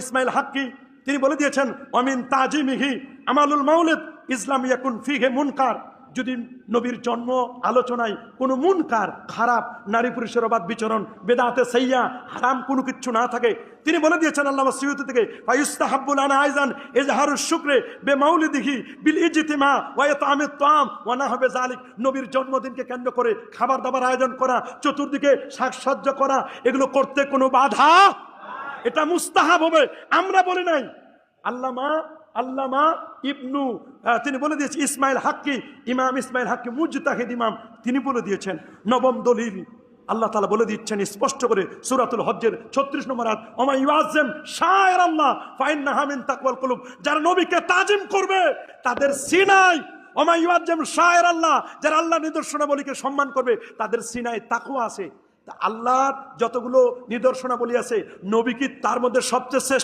ইসমাইল হাক্কি তিনি বলে দিয়েছেন অমিন তাজিমিহি আমালুল মাউলিদ ইসলাম ইয়াকুন ফিহে মুনকার। যদি নবীর জন্ম আলোচনায় কোনো মুনকার খারাপ নারী পুরুষের অবাধ বিচরণ বেদাতে সাইয়্যা হারাম কোনো কিছু না থাকে, তিনি বলে দিয়েছেন আল্লামা সিয়ুতি থেকে ফায়ুস্তাহাব্বুল আনা আইজান ইজহারুশ শুকরে বিমাউলিদিহি বিল ইজতিমা ওয়া ইতআমিত তাআম ওয়া নাহবে যালিক। নবীর জন্মদিনকে কেন্দ্র করে খাবার দাবার আয়োজন করা, চতুর্দিকে সাজসজ্জা করা, এগুলো করতে কোনো বাধা, এটা মুস্তাহাব হবে, আমরা বলি নাই। আল্লামা ইবনু তিনি বলে দিয়েছেন ইসমাইল হাক্কি, ইমাম ইসমাইল হাক্কি মুজতাহিদ ইমাম, তিনি বলে দিয়েছেন নবম দলিল আল্লাহ তাআলা বলে দিচ্ছেন স্পষ্ট করে সূরাতুল হজ্জের 36 নম্বর আয়াত ওমা ইউআজ্জিম শাআইর আল্লাহ ফাইন্নাহা মিন তাকওয়াল কুলুব। যারা নবীকে তাজিম করবে তাদের সিনায়, ওমা ইউআজ্জিম শাআইর আল্লাহ, যারা আল্লাহর নিদর্শনাবলীকে সম্মান করবে তাদের সিনায় তাকওয়া আছে। আল্লাহর যতগুলো নিদর্শনাবলী আছে, নবী কি তার মধ্যে সবচেয়ে শ্রেষ্ঠ?